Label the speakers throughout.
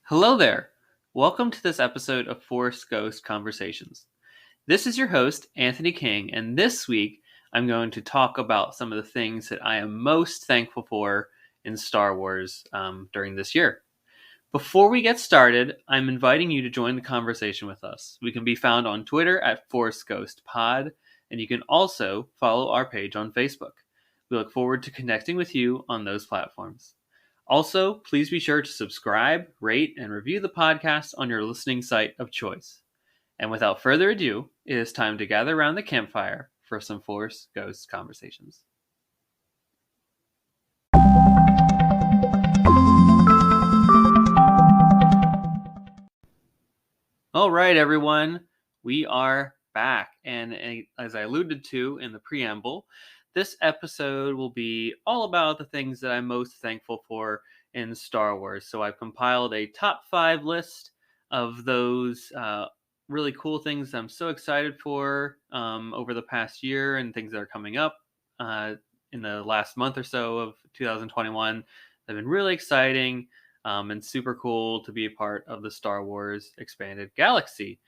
Speaker 1: Hello there. Welcome to this episode of Force Ghost Conversations. This is your host, Anthony King, and this week I'm going to talk about some of the things that I am most thankful for in Star Wars during this year. Before we get started, I'm inviting you to join the conversation with us. We can be found on Twitter at Force Ghost Pod, and you can also follow our page on Facebook. We look forward to connecting with you on those platforms. Also, please be sure to subscribe, rate, and review the podcast on your listening site of choice. And without further ado, it is time to gather around the campfire for some Force Ghost conversations. All right, everyone, we are back. And as I alluded to in the preamble, this episode will be all about the things that I'm most thankful for in Star Wars. So I've compiled a top 5 list of those really cool things I'm so excited for over the past year and things that are coming up in the last month or so of 2021. They've been really exciting and super cool to be a part of the Star Wars Expanded Galaxy.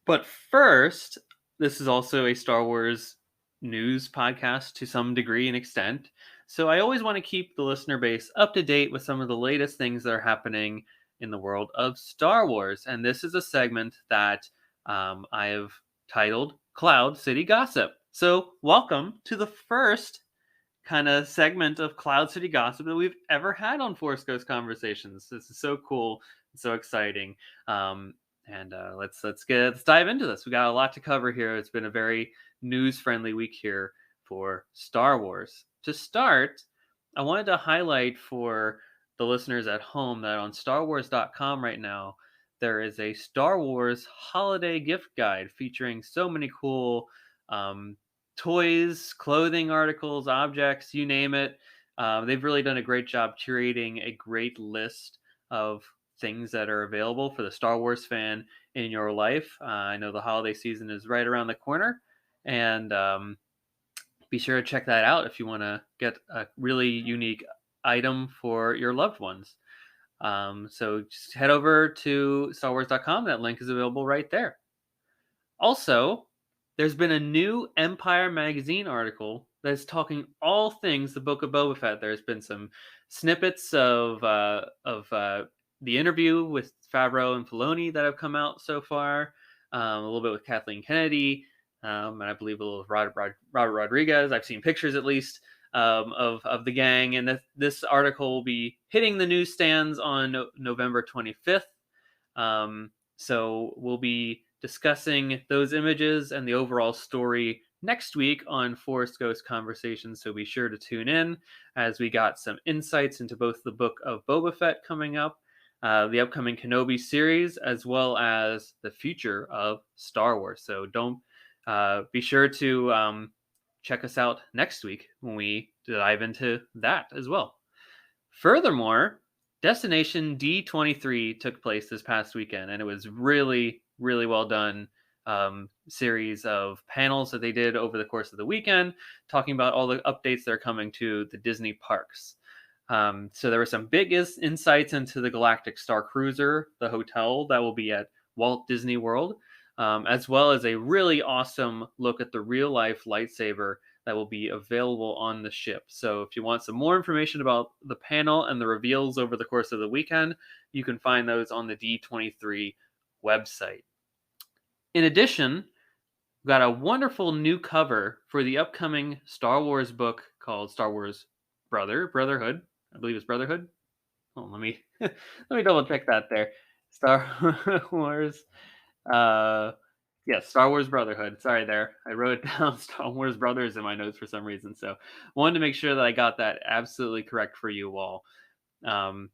Speaker 1: But first, this is also a Star Wars news podcast to some degree and extent. So I always want to keep the listener base up to date with some of the latest things that are happening in the world of Star Wars. And this is a segment that I have titled Cloud City Gossip. So welcome to the first kind of segment of Cloud City Gossip that we've ever had on Force Ghost Conversations. This is so cool, and so exciting. And let's dive into this. We got a lot to cover here. It's been a very news friendly week here for Star Wars. To start, I wanted to highlight for the listeners at home that on StarWars.com right now there is a Star Wars holiday gift guide featuring so many cool toys, clothing articles, objects, you name it. They've really done a great job curating a great list of things that are available for the Star Wars fan in your life. I know the holiday season is right around the corner, and be sure to check that out if you want to get a really unique item for your loved ones. So just head over to StarWars.com. That link is available right there. Also, there's been a new Empire magazine article that's talking all things the Book of Boba Fett. There's been some snippets of the interview with Favreau and Filoni that have come out so far. A little bit with Kathleen Kennedy, and I believe a little with Robert Rodriguez. I've seen pictures at least of the gang, and this article will be hitting the newsstands on November 25th. So we'll be discussing those images and the overall story next week on Force Ghost Conversations. So be sure to tune in as we got some insights into both the Book of Boba Fett coming up, the upcoming Kenobi series, as well as the future of Star Wars. So don't be sure to check us out next week when we dive into that as well. Furthermore, Destination D23 took place this past weekend, and it was really, really well done. Series of panels that they did over the course of the weekend, talking about all the updates that are coming to the Disney parks. So there were some big insights into the Galactic Star Cruiser, the hotel that will be at Walt Disney World, as well as a really awesome look at the real life lightsaber that will be available on the ship. So if you want some more information about the panel and the reveals over the course of the weekend, you can find those on the D23 website. In addition, we've got a wonderful new cover for the upcoming Star Wars book called Star Wars Brotherhood. I believe it's Brotherhood. Oh, let me double check that there. Star Wars yes, Star Wars Brotherhood. Sorry there. I wrote down Star Wars Brothers in my notes for some reason. So wanted to make sure that I got that absolutely correct for you all. So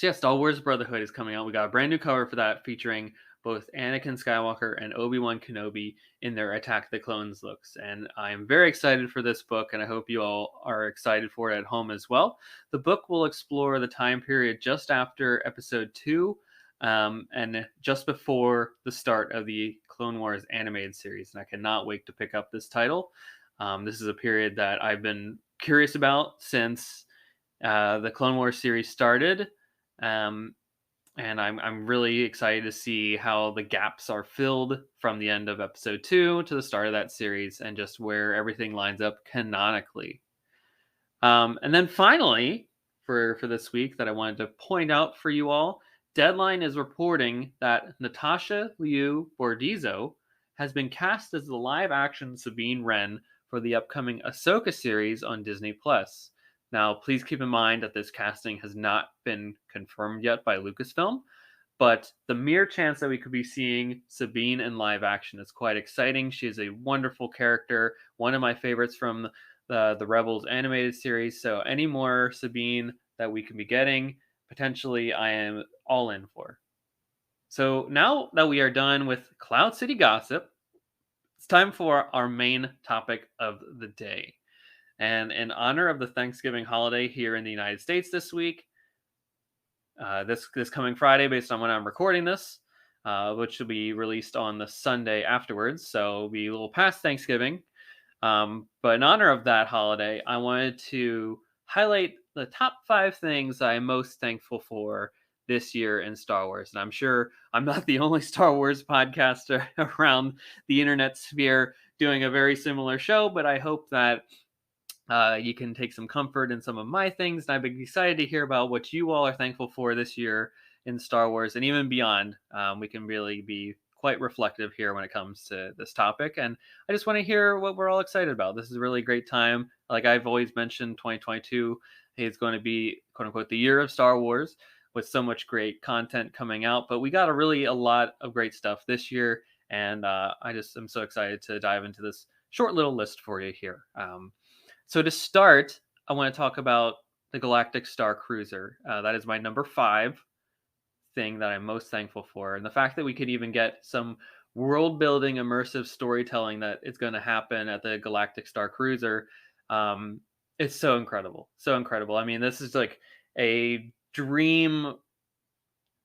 Speaker 1: yeah, Star Wars Brotherhood is coming out. We got a brand new cover for that featuring both Anakin Skywalker and Obi-Wan Kenobi in their Attack of the Clones looks. And I'm very excited for this book, and I hope you all are excited for it at home as well. The book will explore the time period just after Episode 2 and just before the start of the Clone Wars animated series. And I cannot wait to pick up this title. This is a period that I've been curious about since the Clone Wars series started. and I'm really excited to see how the gaps are filled from the end of episode 2 to the start of that series, and just where everything lines up canonically. And then finally, for this week, that I wanted to point out for you all, Deadline is reporting that Natasha Liu Bordizzo has been cast as the live-action Sabine Wren for the upcoming Ahsoka series on Disney Plus. Now, please keep in mind that this casting has not been confirmed yet by Lucasfilm, but the mere chance that we could be seeing Sabine in live action is quite exciting. She is a wonderful character, one of my favorites from the Rebels animated series. So any more Sabine that we can be getting, potentially, I am all in for. So now that we are done with Cloud City gossip, it's time for our main topic of the day. And in honor of the Thanksgiving holiday here in the United States this week, this coming Friday, based on when I'm recording this, which will be released on the Sunday afterwards, so it'll be a little past Thanksgiving. But in honor of that holiday, I wanted to highlight the top 5 things I'm most thankful for this year in Star Wars. And I'm sure I'm not the only Star Wars podcaster around the internet sphere doing a very similar show, but I hope that you can take some comfort in some of my things. And I've been excited to hear about what you all are thankful for this year in Star Wars and even beyond. We can really be quite reflective here when it comes to this topic. And I just want to hear what we're all excited about. This is a really great time. Like I've always mentioned, 2022 is going to be, quote unquote, the year of Star Wars, with so much great content coming out. But we got a lot of great stuff this year. And I just am so excited to dive into this short little list for you here. So to start, I want to talk about the Galactic Star Cruiser. That is my number 5 thing that I'm most thankful for, and the fact that we could even get some world-building, immersive storytelling that is going to happen at the Galactic Star Cruiser. It's so incredible, so incredible. I mean, this is like a dream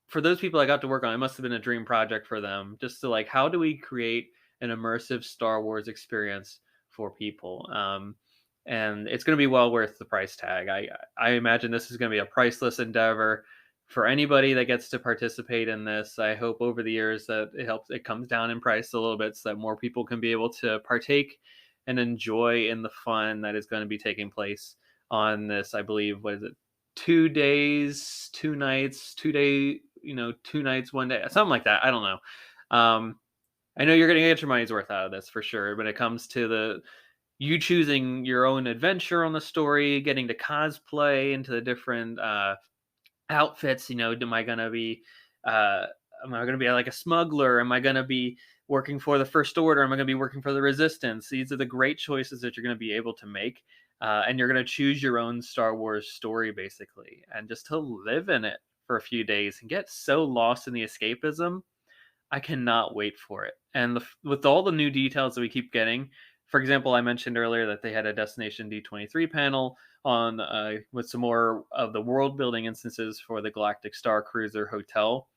Speaker 1: for those people I got to work on. It must have been a dream project for them, just to like, how do we create an immersive Star Wars experience for people? And it's going to be well worth the price tag. I imagine this is going to be a priceless endeavor for anybody that gets to participate in this. I hope over the years that it comes down in price a little bit, so that more people can be able to partake and enjoy in the fun that is going to be taking place on this. I believe, what is it, 2 days, 2 nights, 2 day, 2 nights, 1 day, something like that. I don't know. I know you're going to get your money's worth out of this for sure. When it comes to you choosing your own adventure on the story, getting to cosplay into the different outfits. Am I gonna be like a smuggler? Am I gonna be working for the First Order? Am I gonna be working for the Resistance? These are the great choices that you're gonna be able to make, and you're gonna choose your own Star Wars story basically, and just to live in it for a few days and get so lost in the escapism. I cannot wait for it. And with all the new details that we keep getting, for example, I mentioned earlier that they had a Destination D23 panel on with some more of the world building instances for the Galactic Star Cruiser Hotel.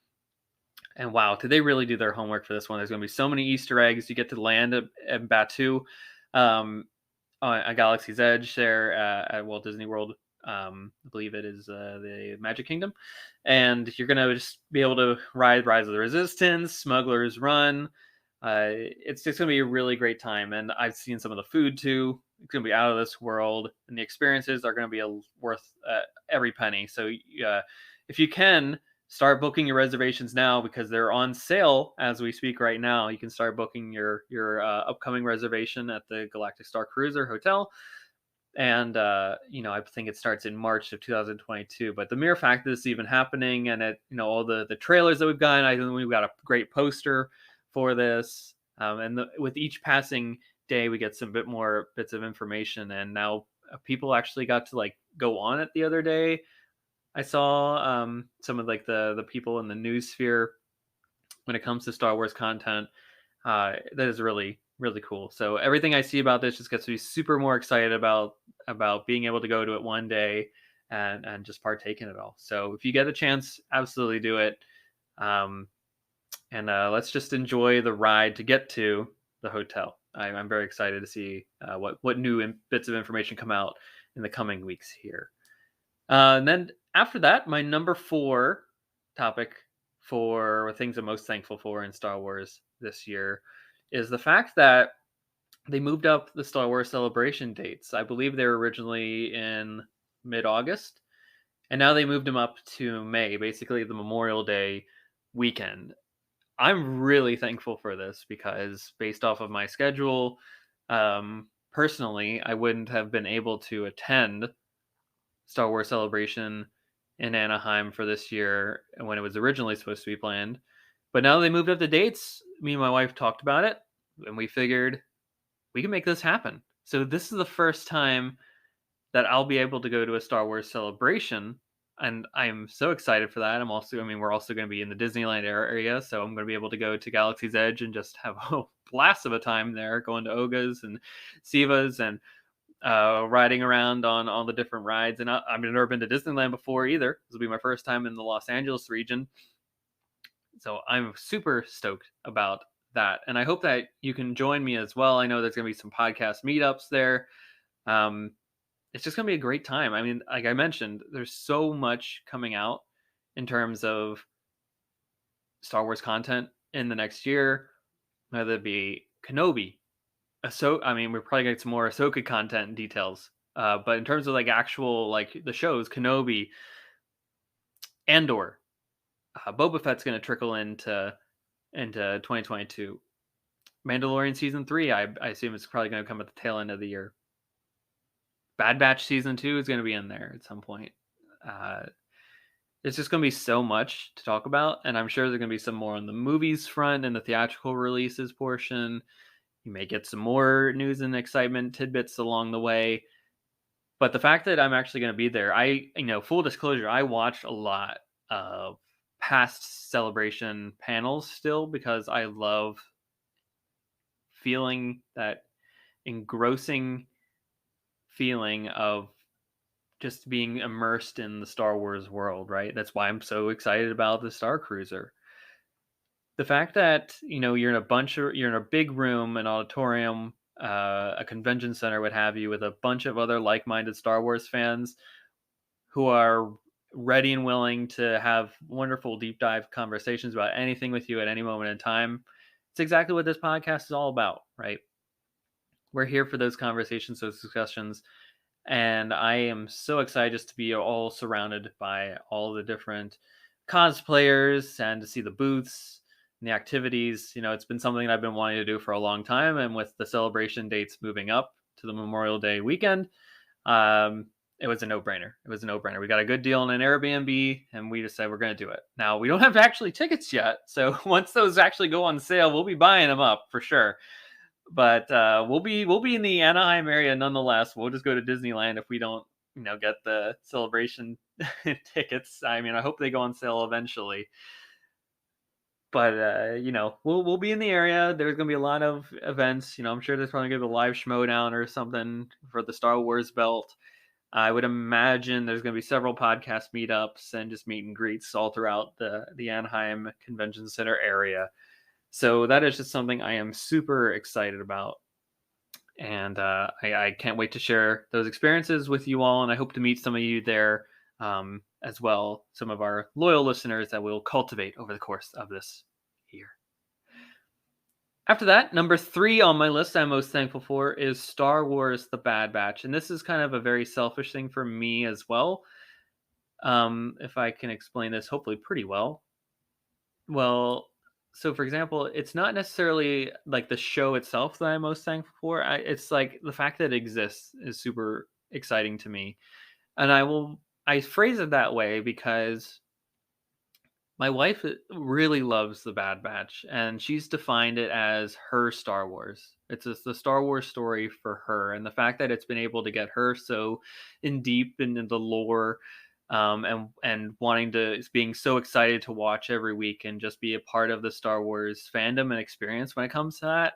Speaker 1: And wow, did they really do their homework for this one? There's going to be so many Easter eggs. You get to land at Batuu, on Galaxy's Edge there at Walt Disney World. I believe it is the Magic Kingdom, and you're gonna just be able to ride Rise of the Resistance, Smuggler's Run. It's just gonna be a really great time, and I've seen some of the food too. It's gonna be out of this world, and the experiences are gonna be worth every penny. So if you can, start booking your reservations now, because they're on sale as we speak right now. You can start booking your upcoming reservation at the Galactic Star Cruiser Hotel. And I think it starts in March of 2022. But the mere fact that this is even happening, and all the trailers that we've gotten, I think we've got a great poster for this. And with each passing day, we get some bit more bits of information. And now people actually got to like go on it the other day. I saw some of like the people in the news sphere when it comes to Star Wars content. That is really, really cool. So everything I see about this just gets me super more excited about being able to go to it one day and just partake in it all. So if you get a chance, absolutely do it. And let's just enjoy the ride to get to the hotel. I'm very excited to see what new bits of information come out in the coming weeks here. And then after that, my number 4 topic for things I'm most thankful for in Star Wars this year is the fact that they moved up the Star Wars Celebration dates. I believe they were originally in mid-August, and now they moved them up to May, basically the Memorial Day weekend. I'm really thankful for this because based off of my schedule, personally, I wouldn't have been able to attend Star Wars Celebration in Anaheim for this year when it was originally supposed to be planned. But now they moved up the dates. Me and my wife talked about it, and we figured we can make this happen. So this is the first time that I'll be able to go to a Star Wars Celebration, and I'm so excited for that. I mean, we're also going to be in the Disneyland area, so I'm going to be able to go to Galaxy's Edge and just have a blast of a time there, going to Oga's and Siva's and riding around on all the different rides. And I've never been to Disneyland before either. This will be my first time in the Los Angeles region. So I'm super stoked about that. And I hope that you can join me as well. I know there's going to be some podcast meetups there. It's just going to be a great time. I mean, like I mentioned, there's so much coming out in terms of Star Wars content in the next year, whether it be Kenobi, I mean, we're probably gonna get some more Ahsoka content and details. But in terms of like actual like the shows, Kenobi, Andor, Boba Fett's gonna trickle into 2022. Mandalorian season 3, I assume it's probably gonna come at the tail end of the year. Bad Batch season 2 is gonna be in there at some point. It's just gonna be so much to talk about, and I'm sure there's gonna be some more on the movies front and the theatrical releases portion. You may get some more news and excitement tidbits along the way. But the fact that I'm actually going to be there, full disclosure, I watched a lot of past celebration panels still because I love feeling that engrossing feeling of just being immersed in the Star Wars world, right? That's why I'm so excited about the Star Cruiser. The fact that you're in a big room, an auditorium, a convention center, what have you, with a bunch of other like-minded Star Wars fans who are ready and willing to have wonderful deep dive conversations about anything with you at any moment in time. It's exactly what this podcast is all about, right? We're here for those conversations, those discussions, and I am so excited just to be all surrounded by all the different cosplayers and to see the booths and the activities. It's been something that I've been wanting to do for a long time, and with the celebration dates moving up to the Memorial Day weekend, it was a no-brainer. We got a good deal on an Airbnb, and we just said we're going to do it. Now, we don't have actually tickets yet, so once those actually go on sale, we'll be buying them up for sure. But we'll be in the Anaheim area nonetheless. We'll just go to Disneyland if we don't, get the celebration tickets. I mean, I hope they go on sale eventually. But we'll be in the area. There's gonna be a lot of events. I'm sure there's probably gonna be a live Schmodown or something for the Star Wars belt. I would imagine there's gonna be several podcast meetups and just meet and greets all throughout the Anaheim Convention Center area. So that is just something I am super excited about. And I can't wait to share those experiences with you all. And I hope to meet some of you there as well. Some of our loyal listeners that we'll cultivate over the course of this year. After that, number 3 on my list I'm most thankful for is Star Wars: The Bad Batch. And this is kind of a very selfish thing for me as well. If I can explain this hopefully pretty well. Well, so for example, it's not necessarily like the show itself that I'm most thankful for. It's like the fact that it exists is super exciting to me. And I phrase it that way because my wife really loves The Bad Batch, and she's defined it as her Star Wars. It's just the Star Wars story for her, and the fact that it's been able to get her so in deep into the lore, and being so excited to watch every week and just be a part of the Star Wars fandom and experience when it comes to that.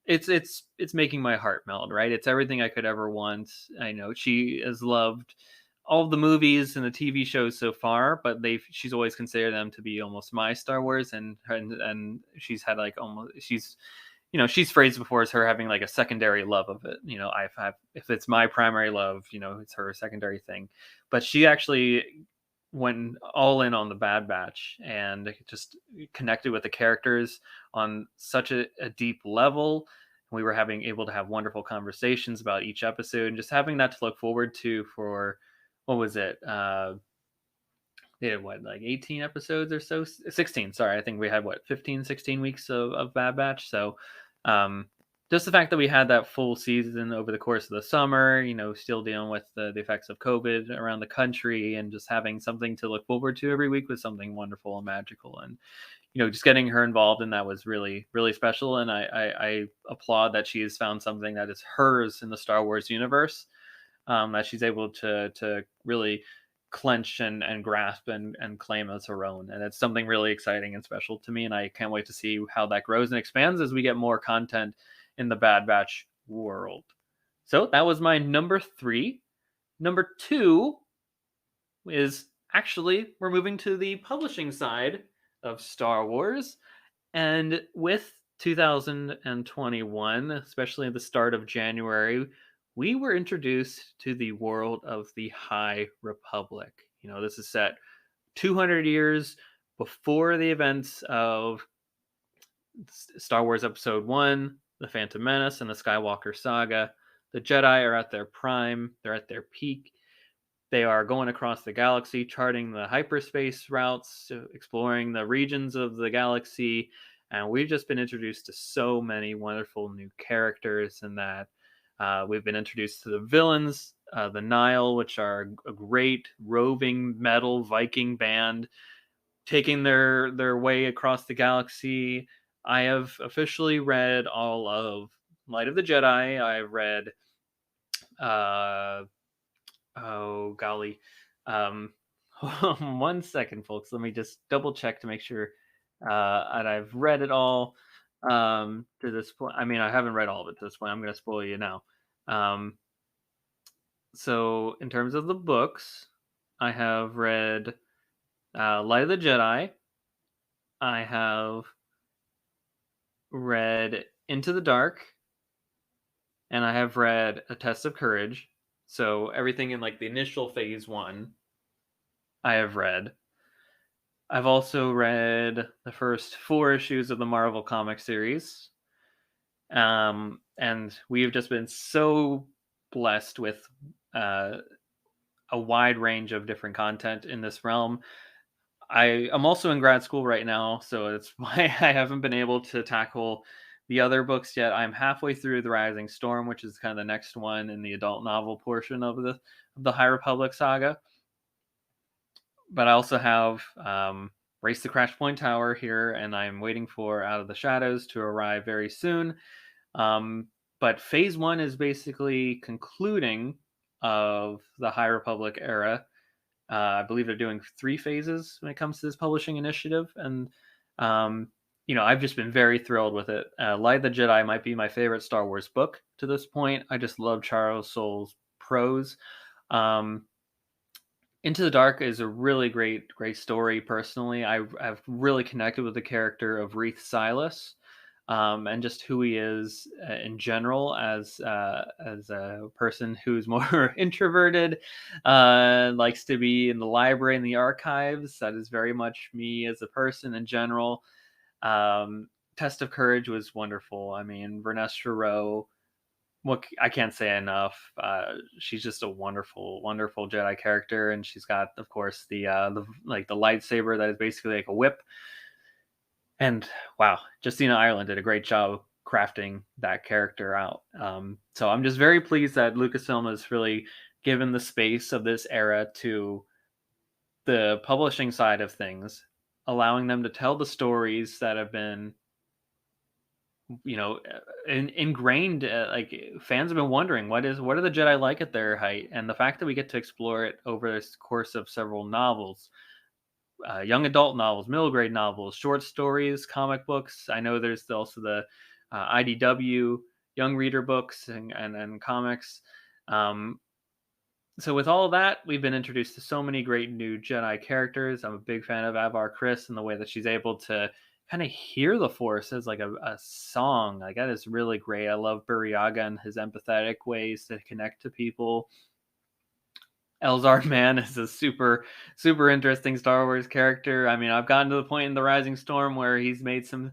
Speaker 1: It's making my heart melt, right? It's everything I could ever want. I know she has loved all the movies and the TV shows so far, but she's always considered them to be almost my Star Wars, and she's had like almost she's phrased before as her having like a secondary love of it. If it's my primary love, it's her secondary thing. But she actually went all in on the Bad Batch and just connected with the characters on such a deep level. We were having able to have wonderful conversations about each episode and just having that to look forward to for what was it? They had what, like 18 episodes or so? 16, sorry. I think we had what, 15, 16 weeks of Bad Batch. So um just the fact that we had that full season over the course of the summer, still dealing with the effects of COVID around the country and just having something to look forward to every week was something wonderful and magical. And just getting her involved in that was really, really special. And I applaud that she has found something that is hers in the Star Wars universe, that she's able to really clench and grasp and claim as her own. And it's something really exciting and special to me. And I can't wait to see how that grows and expands as we get more content in the Bad Batch world. So that was my number 3. Number 2 is actually, we're moving to the publishing side of Star Wars. And with 2021, especially at the start of January, we were introduced to the world of the High Republic. This is set 200 years before the events of Star Wars Episode 1, The Phantom Menace, and the Skywalker Saga. The Jedi are at their prime, they're at their peak. They are going across the galaxy, charting the hyperspace routes, exploring the regions of the galaxy, and we've just been introduced to so many wonderful new characters in that. We've been introduced to the villains, the Nile, which are a great roving metal Viking band taking their way across the galaxy. I have officially read all of Light of the Jedi. I've read uh, oh golly. Um, 1 second, folks. Let me just double check to make sure that I've read it all. To this point, I mean, I haven't read all of it to this point. I'm going to spoil you now. Um, so, in terms of the books, I have read Light of the Jedi. I have read Into the Dark, and I have read A Test of Courage. So everything in like the initial phase 1 I have read. I've also read the first 4 issues of the Marvel comic series. And we've just been so blessed with uh, a wide range of different content in this realm. I am also in grad school right now, so it's why I haven't been able to tackle the other books yet. I'm halfway through The Rising Storm, which is kind of the next one in the adult novel portion of the High Republic saga. But I also have Race the Crash Point Tower here, and I'm waiting for Out of the Shadows to arrive very soon. But Phase 1 is basically concluding of the High Republic era. I believe they're doing 3 phases when it comes to this publishing initiative, and I've just been very thrilled with it. Light of the Jedi might be my favorite Star Wars book to this point. I just love Charles Soule's prose. Into the Dark is a really great story. Personally, I've really connected with the character of Reath Silas, and just who he is in general as a person who's more introverted, likes to be in the library and the archives. That is very much me as a person in general. Test of Courage was wonderful. I mean, Vernestra Rowe, I can't say enough. She's just a wonderful, wonderful Jedi character, and she's got, of course, the lightsaber that is basically like a whip. And wow, Justina Ireland did a great job crafting that character out. So I'm just very pleased that Lucasfilm has really given the space of this era to the publishing side of things, allowing them to tell the stories that have been ingrained. Like, fans have been wondering what are the Jedi like at their height, and the fact that we get to explore it over this course of several novels, young adult novels, middle grade novels, short stories, comic books. I know there's also the IDW young reader books and comics. So with all of that, we've been introduced to so many great new Jedi characters. I'm a big fan of Avar Kriss and the way that she's able to kind of hear the Force as like a song. Like, that is really great. I love Burryaga and his empathetic ways to connect to people. Elzar Mann is a super interesting Star Wars character. I mean, I've gotten to the point in the Rising Storm where he's made some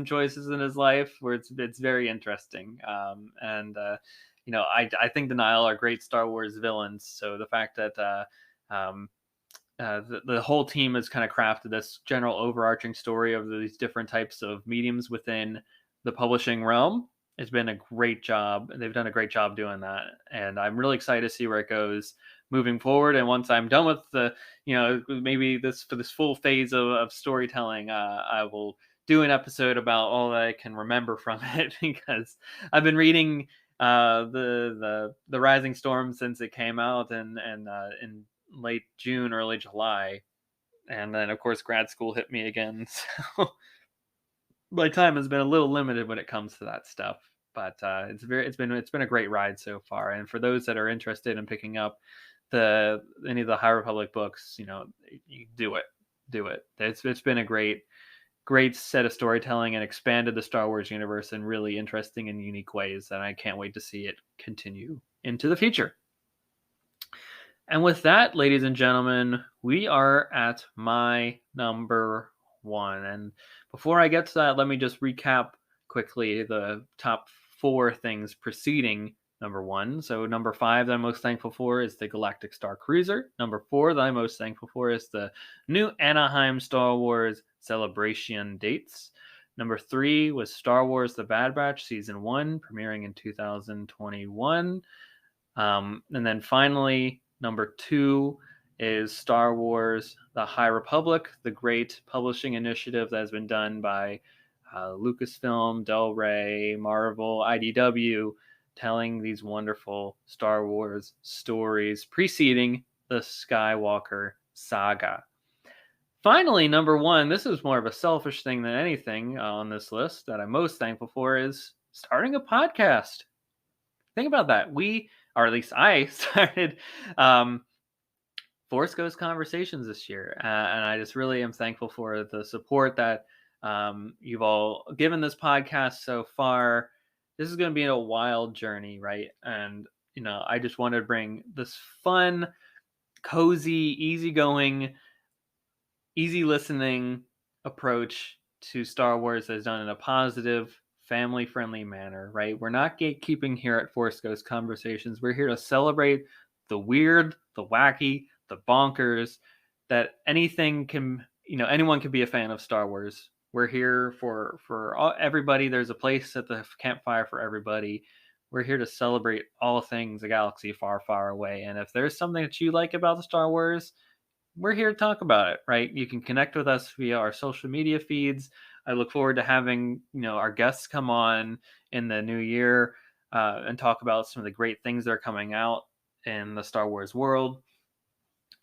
Speaker 1: choices in his life where it's very interesting. I think the Nihil are great Star Wars villains. So the fact that um, the whole team has kind of crafted this general overarching story of these different types of mediums within the publishing realm. It's been a great job. They've done a great job doing that, and I'm really excited to see where it goes moving forward. And once I'm done with maybe this full phase of storytelling, I will do an episode about all that I can remember from it because I've been reading the Rising Storm since it came out, and in late June, early July, and then of course grad school hit me again. So my time has been a little limited when it comes to that stuff. But it's been a great ride so far. And for those that are interested in picking up any of the High Republic books, you do it. It's been a great set of storytelling and expanded the Star Wars universe in really interesting and unique ways. And I can't wait to see it continue into the future. And with that, ladies and gentlemen, we are at my number one. And before I get to that, let me just recap quickly the top four things preceding number one. So, number five that I'm most thankful for is the Galactic Star Cruiser. Number four that I'm most thankful for is the new Anaheim Star Wars celebration dates. Number three was Star Wars The Bad Batch Season 1, premiering in 2021. And then finally, number two is Star Wars The High Republic, the great publishing initiative that has been done by Lucasfilm, Del Rey, Marvel, IDW, telling these wonderful Star Wars stories preceding the Skywalker saga. Finally, number one, this is more of a selfish thing than anything on this list that I'm most thankful for, is starting a podcast. Think about that. Or at least I started Force Ghost Conversations this year. And I just really am thankful for the support that you've all given this podcast so far. This is going to be a wild journey, right? And, I just wanted to bring this fun, cozy, easygoing, easy listening approach to Star Wars that's done in a positive, family friendly manner, right? We're not gatekeeping here at Force Ghost Conversations. We're here to celebrate the weird, the wacky, the bonkers, that anyone can be a fan of Star Wars. We're here for everybody. There's a place at the campfire for everybody. We're here to celebrate all things a galaxy far, far away. And if there's something that you like about the Star Wars, we're here to talk about it, right? You can connect with us via our social media feeds. I look forward to having, our guests come on in the new year and talk about some of the great things that are coming out in the Star Wars world.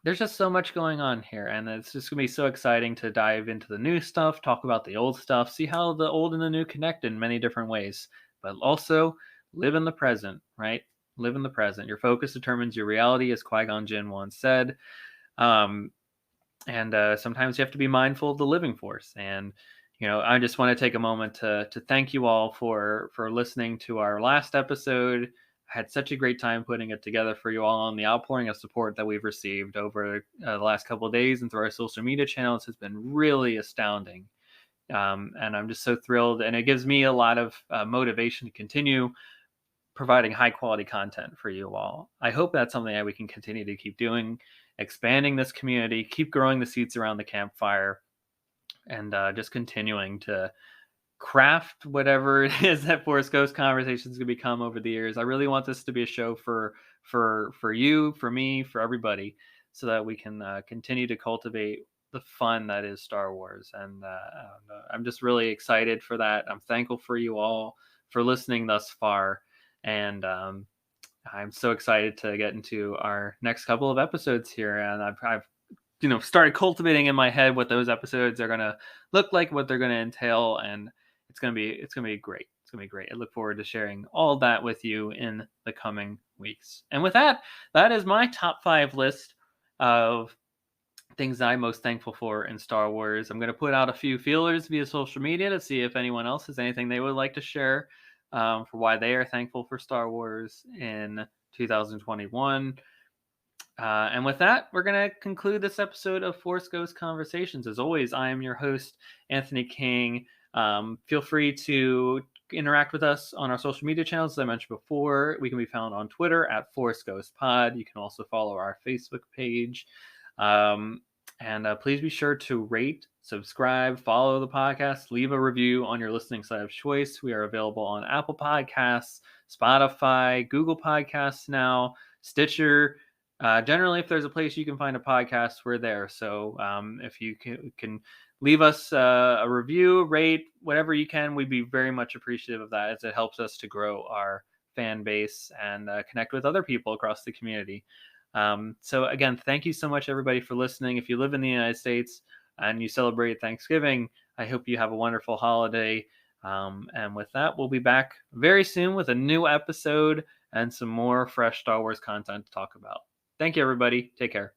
Speaker 1: There's just so much going on here, and it's just going to be so exciting to dive into the new stuff, talk about the old stuff, see how the old and the new connect in many different ways, but also live in the present, right? Live in the present. Your focus determines your reality, as Qui-Gon Jinn once said. And sometimes you have to be mindful of the living force. And I just want to take a moment to thank you all for listening to our last episode. I had such a great time putting it together for you all, and the outpouring of support that we've received over the last couple of days and through our social media channels has been really astounding. And I'm just so thrilled, and it gives me a lot of motivation to continue providing high quality content for you all. I hope that's something that we can continue to keep doing, expanding this community, keep growing the seats around the campfire, and just continuing to craft whatever it is that Force Ghost Conversations can become over the years. I really want this to be a show for you, for me, for everybody, so that we can continue to cultivate the fun that is Star Wars. And I'm just really excited for that. I'm thankful for you all for listening thus far. And I'm so excited to get into our next couple of episodes here. And I've started cultivating in my head what those episodes are going to look like, what they're going to entail, and it's going to be great. It's going to be great. I look forward to sharing all that with you in the coming weeks. And with that, that is my top 5 list of things that I'm most thankful for in Star Wars. I'm going to put out a few feelers via social media to see if anyone else has anything they would like to share for why they are thankful for Star Wars in 2021. And with that, we're going to conclude this episode of Force Ghost Conversations. As always, I am your host, Anthony King. Feel free to interact with us on our social media channels. As I mentioned before, we can be found on Twitter at Force Ghost Pod. You can also follow our Facebook page. And please be sure to rate, subscribe, follow the podcast, leave a review on your listening site of choice. We are available on Apple Podcasts, Spotify, Google Podcasts now, Stitcher. Generally, if there's a place you can find a podcast, we're there. So if you can leave us a review, rate, whatever you can, we'd be very much appreciative of that, as it helps us to grow our fan base and connect with other people across the community. So again, thank you so much, everybody, for listening. If you live in the United States and you celebrate Thanksgiving, I hope you have a wonderful holiday. And with that, we'll be back very soon with a new episode and some more fresh Star Wars content to talk about. Thank you, everybody. Take care.